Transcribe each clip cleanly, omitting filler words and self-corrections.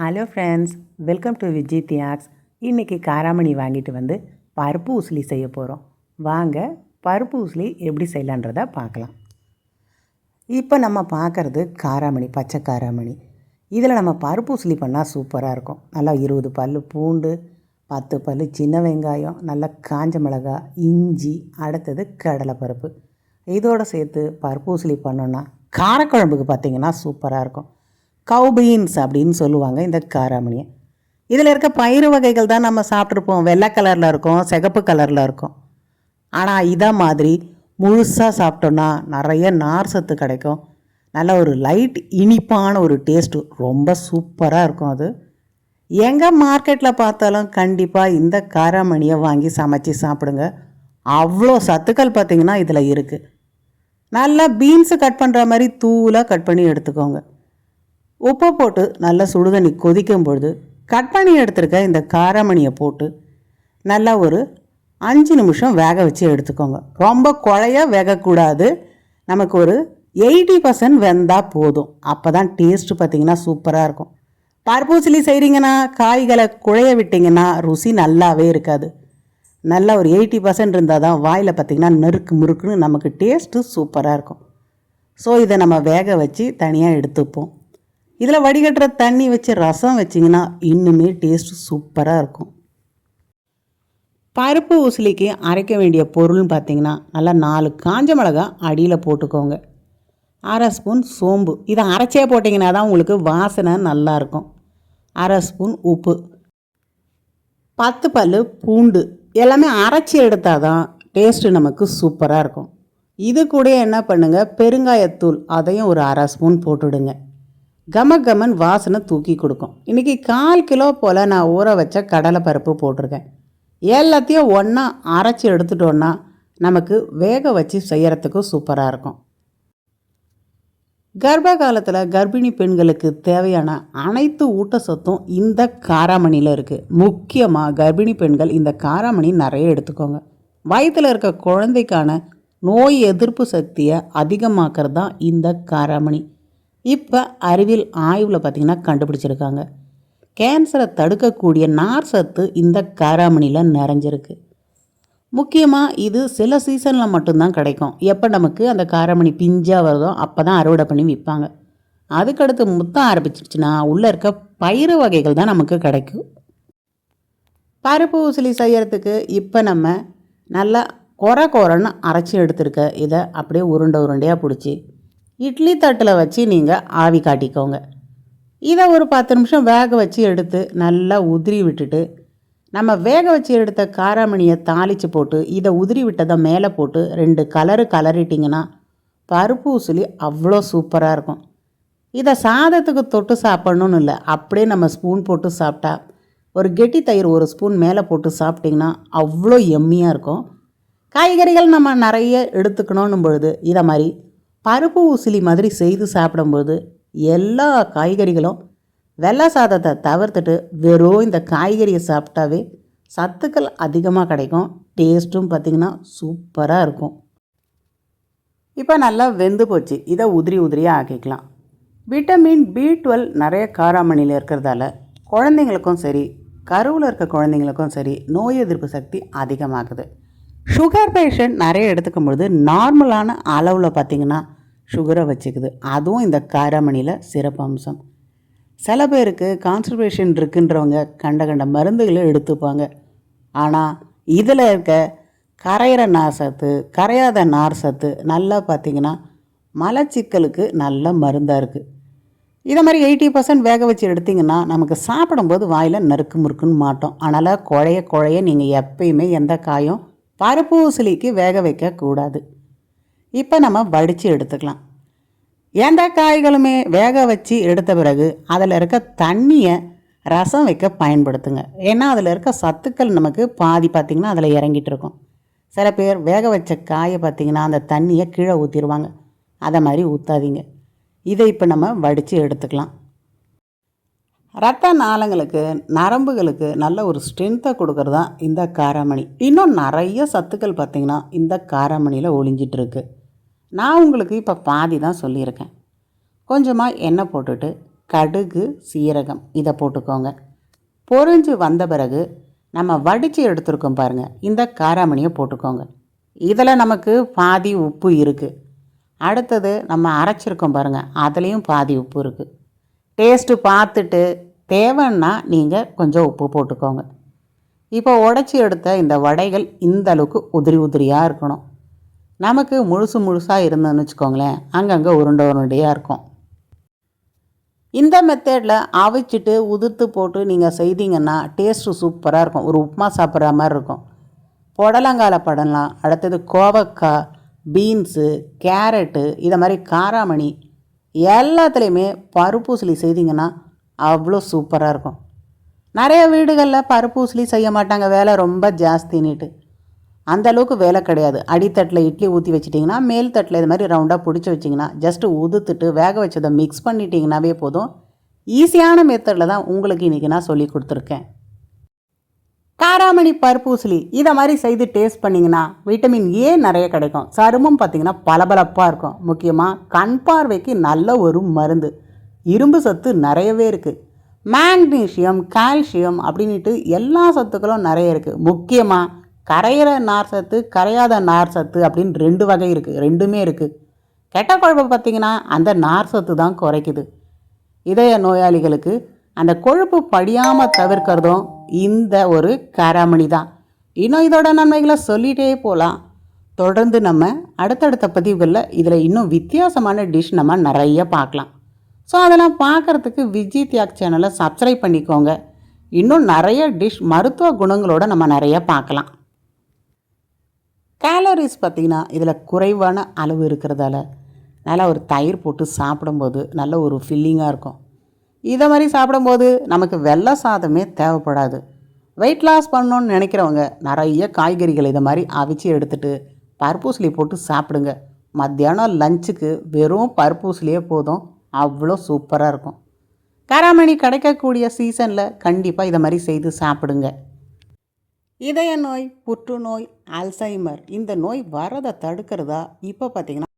Hello friends, welcome to Viji Thiyags. இன்றைக்கி காராமணி வாங்கிட்டு வந்து பருப்பு உசிலி செய்ய போகிறோம். வாங்க பருப்பு உசிலி எப்படி செய்யலான்றதை பார்க்கலாம். இப்போ நம்ம பார்க்குறது காராமணி, பச்சை காராமணி. இதில் நம்ம பருப்பு உசிலி பண்ணால் சூப்பராக இருக்கும். நல்லா 20 பல் பூண்டு, 10 பல் சின்ன வெங்காயம், நல்லா காஞ்ச மிளகா, இஞ்சி, அடுத்தது கடலைப்பருப்பு. இதோடு சேர்த்து பருப்பு உசிலி பண்ணோன்னா காரக்குழம்புக்கு பார்த்திங்கன்னா சூப்பராக இருக்கும். கவு பீன்ஸ் அப்படின்னு சொல்லுவாங்க இந்த காராமணியை. இதில் இருக்க பயிறு வகைகள் தான் நம்ம சாப்பிட்ருப்போம். வெள்ளை கலரில் இருக்கும், சிகப்பு கலரில் இருக்கும். ஆனால் இதை மாதிரி முழுசாக சாப்பிட்டோன்னா நிறைய நார் சத்து கிடைக்கும். நல்ல ஒரு லைட் இனிப்பான ஒரு டேஸ்ட்டு, ரொம்ப சூப்பராக இருக்கும். அது எங்கே மார்க்கெட்டில் பார்த்தாலும் கண்டிப்பாக இந்த காராமணியை வாங்கி சமைச்சி சாப்பிடுங்க. அவ்வளோ சத்துக்கள் பார்த்திங்கன்னா இதில் இருக்குது. நல்லா பீன்ஸு கட் பண்ணுற மாதிரி தூளாக கட் பண்ணி எடுத்துக்கோங்க. உப்பை போட்டு நல்லா சுடுதண்ணி கொதிக்கும் பொழுது கட் பண்ணி எடுத்துருக்க இந்த காராமணியை போட்டு நல்லா ஒரு 5 நிமிஷம் வேக வச்சு எடுத்துக்கோங்க. ரொம்ப குழையாக வேகக்கூடாது. நமக்கு ஒரு 80% வெந்தால் போதும். அப்போ தான் டேஸ்ட்டு பார்த்திங்கன்னா சூப்பராக இருக்கும். பருப்பு உசிலி செய்கிறீங்கன்னா காய்களை குழைய விட்டிங்கன்னா ருசி நல்லாவே இருக்காது. நல்லா ஒரு 80% இருந்தால் தான் வாயில் பார்த்திங்கன்னா நறுக்கு முறுக்குன்னு நமக்கு டேஸ்ட்டு சூப்பராக இருக்கும். ஸோ இதை நம்ம வேக வச்சு தனியாக எடுத்துப்போம். இதில் வடிகட்டுற தண்ணி வச்சு ரசம் வச்சிங்கன்னா இன்னுமே டேஸ்ட்டு சூப்பராக இருக்கும். பருப்பு உசிலிக்கு அரைக்க வேண்டிய பொருள்னு பார்த்திங்கன்னா நல்லா 4 காஞ்ச மிளகா அடியில் போட்டுக்கோங்க. 1/2 ஸ்பூன் சோம்பு, இதை அரைச்சே போட்டிங்கன்னா தான் உங்களுக்கு வாசனை நல்லாயிருக்கும். 1/2 ஸ்பூன் உப்பு, 10 பல் பூண்டு, எல்லாமே அரைச்சி எடுத்தால் தான் டேஸ்ட்டு நமக்கு சூப்பராக இருக்கும். இது கூட என்ன பண்ணுங்கள், பெருங்காயத்தூள் அதையும் ஒரு 1/2 ஸ்பூன் போட்டுவிடுங்க. கமகமன் வாசனை தூக்கி கொடுக்கும். இன்றைக்கி 1/4 கிலோ போல் நான் ஊற வச்ச கடலைப்பருப்பு போட்டிருக்கேன். எல்லாத்தையும் ஒன்றா அரைச்சி எடுத்துட்டோன்னா நமக்கு வேக வச்சு செய்கிறதுக்கு சூப்பராக இருக்கும். கர்ப்ப காலத்தில் கர்ப்பிணி பெண்களுக்கு தேவையான அனைத்து ஊட்டச்சத்தும் இந்த காராமணியில் இருக்குது. முக்கியமாக கர்ப்பிணி பெண்கள் இந்த காராமணி நிறைய எடுத்துக்கோங்க. வயிற்றில் இருக்க குழந்தைக்கான நோய் எதிர்ப்பு சக்தியை அதிகமாக்குறது தான் இந்த காராமணி. இப்போ அறிவியல் ஆய்வில் பார்த்திங்கன்னா கண்டுபிடிச்சிருக்காங்க. கேன்சரை தடுக்கக்கூடிய நார் சத்து இந்த காராமணியில் நிறைஞ்சிருக்கு. முக்கியமாக இது சில சீசனில் மட்டும்தான் கிடைக்கும். எப்போ நமக்கு அந்த காராமணி பிஞ்சாக வருதோ அப்போ தான் அறுவடை பண்ணி விற்பாங்க. அதுக்கடுத்து முத்த ஆரம்பிச்சிருச்சுன்னா உள்ளே இருக்க பயிறு வகைகள் தான் நமக்கு கிடைக்கும். பருப்பு உசிலி செய்கிறதுக்கு இப்போ நம்ம நல்லா கொரன்னு அரைச்சி எடுத்துருக்க இதை அப்படியே உருண்டையாக பிடிச்சி இட்லி தட்டில் வச்சு நீங்கள் ஆவி காட்டிக்கோங்க. இதை ஒரு 10 நிமிஷம் வேக வச்சு எடுத்து நல்லா உதிரி விட்டுட்டு நம்ம வேக வச்சு எடுத்த காராமணியை தாளித்து போட்டு இதை உதிரி விட்டதை மேலே போட்டு 2 கலரிட்டிங்கன்னா பருப்பு உசிலி அவ்வளோ சூப்பராக இருக்கும். இதை சாதத்துக்கு தொட்டு சாப்பிட்ணுன்னு இல்லை, அப்படியே நம்ம ஸ்பூன் போட்டு சாப்பிட்டா, ஒரு கெட்டி தயிர் 1 ஸ்பூன் மேலே போட்டு சாப்பிட்டிங்கன்னா அவ்வளோ எம்மியாக இருக்கும். காய்கறிகள் நம்ம நிறைய எடுத்துக்கணும் பொழுது இதை மாதிரி பருப்பு உசிலி மாதிரி செய்து சாப்பிடும்போது எல்லா காய்கறிகளும் வெள்ளை சாதத்தை தவிர்த்துட்டு வெறும் இந்த காய்கறியை சாப்பிட்டாவே சத்துக்கள் அதிகமாக கிடைக்கும். டேஸ்ட்டும் பார்த்திங்கன்னா சூப்பராக இருக்கும். இப்போ நல்லா வெந்து போச்சு. இதை உதிரியாக ஆக்கிக்கலாம். விட்டமின் B12 நிறைய காராமணியில் இருக்கிறதால குழந்தைங்களுக்கும் சரி, கருவில் இருக்க குழந்தைங்களுக்கும் சரி நோய் எதிர்ப்பு சக்தி அதிகமாகுது. சுகர் பேஷண்ட் நிறைய எடுத்துக்கும் பொழுது நார்மலான அளவில் பார்த்திங்கன்னா சுகரை வச்சுக்குது. அதுவும் இந்த காராமணியில் சிறப்பம்சம். சில பேருக்கு கான்ஸ்டிபேஷன் இருக்குன்றவங்க கண்ட மருந்துகளை எடுத்துப்பாங்க. ஆனால் இதில் இருக்க கரையிற நார் சத்து, கரையாத நார் சத்து நல்லா பார்த்திங்கன்னா மலச்சிக்கலுக்கு நல்ல மருந்தாக இருக்குது. இதை மாதிரி 80% வேக வச்சு எடுத்திங்கன்னா நமக்கு சாப்பிடும்போது வாயில் நறுக்கு முறுக்குன்னு மாட்டோம். அதனால் குழைய நீங்கள் எப்பயுமே எந்த காயும் பருப்பு உசிலிக்கு வேக வைக்கக்கூடாது. இப்போ நம்ம வடித்து எடுத்துக்கலாம். எந்த காய்களுமே வேக வச்சு எடுத்த பிறகு அதில் இருக்க தண்ணியை ரசம் வைக்க பயன்படுத்துங்க. ஏன்னா அதில் இருக்க சத்துக்கள் நமக்கு பாதி பார்த்திங்கன்னா அதில் இறங்கிட்டு இருக்கும். சில பேர் வேக வச்ச காயை பார்த்திங்கன்னா அந்த தண்ணியை கீழே ஊற்றிடுவாங்க. அதை மாதிரி ஊற்றாதீங்க. இதை இப்போ நம்ம வடித்து எடுத்துக்கலாம். ரத்த நாளங்களுக்கு, நரம்புகளுக்கு நல்ல ஒரு ஸ்ட்ரென்த்தை கொடுக்கறது தான் இந்த காராமணி. இன்னும் நிறைய சத்துக்கள் பார்த்திங்கன்னா இந்த காராமணியில் ஒளிஞ்சிட்ருக்கு. நான் உங்களுக்கு இப்போ பாதி தான் சொல்லியிருக்கேன். கொஞ்சமாக எண்ணெய் போட்டுட்டு கடுகு, சீரகம் இதை போட்டுக்கோங்க. பொரிஞ்சு வந்த பிறகு நம்ம வடித்து எடுத்துருக்கோம் பாருங்கள், இந்த காராமணியை போட்டுக்கோங்க. இதில் நமக்கு பாதி உப்பு இருக்குது. அடுத்தது நம்ம அரைச்சிருக்கோம் பாருங்கள், அதுலேயும் பாதி உப்பு இருக்குது. டேஸ்ட்டு பார்த்துட்டு தேவைன்னா நீங்கள் கொஞ்சம் உப்பு போட்டுக்கோங்க. இப்போ உடச்சி எடுத்த இந்த வடைகள் இந்த அளவுக்கு உதிரி உதிரியாக இருக்கணும். நமக்கு முழுசாக இருந்ததுன்னு வச்சுக்கோங்களேன், அங்கங்கே உருண்டையாக இருக்கும். இந்த மெத்தடில் அவிச்சிட்டு உதிர்த்து போட்டு நீங்கள் செய்தீங்கன்னா டேஸ்ட்டு சூப்பராக இருக்கும். ஒரு உப்புமா சாப்பிட்ற மாதிரி இருக்கும். புடலங்கால படலாம், அடுத்தது கோவக்காய், பீன்ஸு, கேரட்டு, இதை மாதிரி காராமணி எல்லாத்துலேயுமே பருப்பூசலி செய்திங்கன்னா அவ்வளோ சூப்பராக இருக்கும். நிறைய வீடுகளில் பருப்பூசலி செய்ய மாட்டாங்க, வேலை ரொம்ப ஜாஸ்தின்னுட்டு. அந்தளவுக்கு வேலை கிடையாது. அடித்தட்டில் இட்லி ஊற்றி வச்சிட்டிங்கன்னா மேல் தட்டில் இது மாதிரி ரவுண்டாக பிடிச்சி வச்சிங்கன்னா ஜஸ்ட்டு உதுத்துட்டு வேக வச்சதை மிக்ஸ் பண்ணிட்டீங்கன்னாவே போதும். ஈஸியான மெத்தடில் தான் உங்களுக்கு இன்றைக்கி நான் சொல்லி கொடுத்துருக்கேன். காராமணி பருப்பூசலி இதை மாதிரி செய்து டேஸ்ட் பண்ணிங்கன்னா விட்டமின் ஏ நிறைய கிடைக்கும். சருமம் பார்த்திங்கன்னா பளபளப்பாக இருக்கும். முக்கியமாக கண் பார்வைக்கு நல்ல ஒரு மருந்து. இரும்பு சத்து நிறையவே இருக்குது. மேக்னீஷியம், கால்சியம் அப்படின்ட்டு எல்லா சத்துக்களும் நிறைய இருக்குது. முக்கியமாக கரையிற நார் சத்து, கரையாத நார் சத்து அப்படின்னு 2 வகை இருக்குது. ரெண்டுமே இருக்குது. கெட்ட கொழுப்பை பார்த்திங்கன்னா அந்த நார் சத்து தான் குறைக்குது. இதய நோயாளிகளுக்கு அந்த கொழுப்பு படியாமல் தவிர்க்கிறதும் இந்த ஒரு காராமணி தான். இன்னும் இதோட நன்மைகளை சொல்லிகிட்டே போகலாம். தொடர்ந்து நம்ம அடுத்தடுத்த பதிவுகளில் இதில் இன்னும் வித்தியாசமான டிஷ் நம்ம நிறைய பார்க்கலாம். ஸோ அதெல்லாம் பார்க்குறதுக்கு விஜி தியாக் சேனலை சப்ஸ்கிரைப் பண்ணிக்கோங்க. இன்னும் நிறைய டிஷ் மருத்துவ குணங்களோடு நம்ம நிறைய பார்க்கலாம். கேலரிஸ் பார்த்திங்கன்னா இதில் குறைவான அளவு இருக்கிறதால நல்லா ஒரு தயிர் போட்டு சாப்பிடும்போது நல்ல ஒரு ஃபில்லிங்காக இருக்கும். இதை மாதிரி சாப்பிடும்போது நமக்கு வெள்ளை சாதமே தேவைப்படாது. வெயிட் லாஸ் பண்ணணுன்னு நினைக்கிறவங்க நிறைய காய்கறிகள் இதை மாதிரி அவிச்சு எடுத்துகிட்டு பருப்பூசலி போட்டு சாப்பிடுங்க. மத்தியானம் லஞ்சுக்கு வெறும் பருப்பூசலியே போதும், அவ்வளோ சூப்பராக இருக்கும். காராமணி கிடைக்கக்கூடிய சீசனில் கண்டிப்பாக இதை மாதிரி செய்து சாப்பிடுங்க. இதய நோய், புற்றுநோய், அல்சைமர் இந்த நோய் வரதை தடுக்கிறதா இப்போ பார்த்திங்கன்னா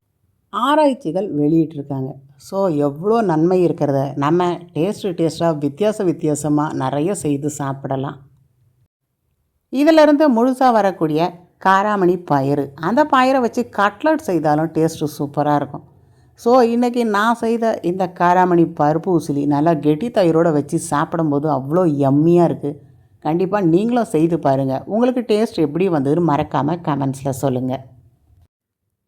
ஆராய்ச்சிகள் வெளியிட்டிருக்காங்க. ஸோ எவ்வளோ நன்மை இருக்கிறத நம்ம டேஸ்ட்டாக வித்தியாசமாக நிறைய செய்து சாப்பிடலாம். இதிலிருந்து முழுசாக வரக்கூடிய காராமணி பயிறு, அந்த பயிரை வச்சு கட்லட் செய்தாலும் டேஸ்ட்டு சூப்பராக இருக்கும். ஸோ இன்றைக்கி நான் செய்த இந்த காராமணி பருப்பு உசிலி நல்லா கெட்டி தயிரோடு வச்சு சாப்பிடும்போது அவ்வளோ யம்மியாக இருக்குது. கண்டிப்பாக நீங்களும் செய்து பாருங்கள். உங்களுக்கு டேஸ்ட் எப்படி வந்ததுன்னு மறக்காமல் கமெண்ட்ஸில் சொல்லுங்கள்.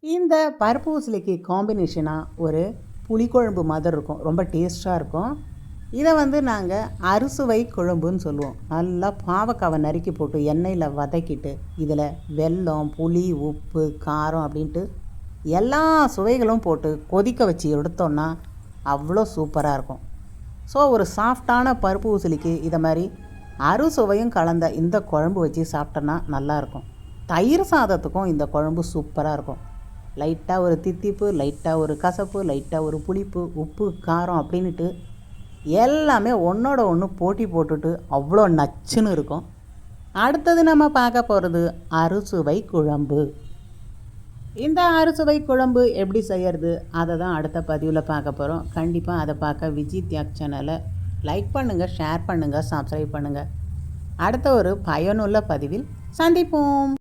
இந்த பருப்பு உசிலிக்கு காம்பினேஷனாக ஒரு புளிக்குழம்பு மாதிரி இருக்கும், ரொம்ப டேஸ்ட்டாக இருக்கும். இதை நாங்கள் அறுசுவை குழம்புன்னு சொல்லுவோம். நல்லா பாவக்காவை நறுக்கி போட்டு எண்ணெயில் வதக்கிட்டு இதில் வெல்லம், புளி, உப்பு, காரம் அப்படின்ட்டு எல்லா சுவைகளும் போட்டு கொதிக்க வச்சு எடுத்தோன்னா அவ்வளோ சூப்பராக இருக்கும். ஸோ ஒரு சாஃப்டான பருப்பு உசிலிக்கு இதை மாதிரி அறுசுவையும் கலந்த இந்த குழம்பு வச்சு சாப்பிட்டோன்னா நல்லாயிருக்கும். தயிர் சாதத்துக்கும் இந்த குழம்பு சூப்பராக இருக்கும். லைட்டாக ஒரு தித்திப்பு, லைட்டாக ஒரு கசப்பு, லைட்டாக ஒரு புளிப்பு, உப்பு, காரம் அப்படின்ட்டு எல்லாமே ஒன்றோட ஒன்று போட்டி போட்டுட்டு அவ்வளோ நச்சுன்னு இருக்கும். அடுத்தது நம்ம பார்க்க போகிறது அறுசுவை குழம்பு. இந்த அறுசுவை குழம்பு எப்படி செய்கிறது அதை தான் அடுத்த பதிவில் பார்க்க போகிறோம். கண்டிப்பாக அதை பார்க்க விஜி தியாக் சேனலை லைக் பண்ணுங்கள், ஷேர் பண்ணுங்கள், சப்ஸ்கிரைப் பண்ணுங்கள். அடுத்த ஒரு பயனுள்ள பதிவில் சந்திப்போம்.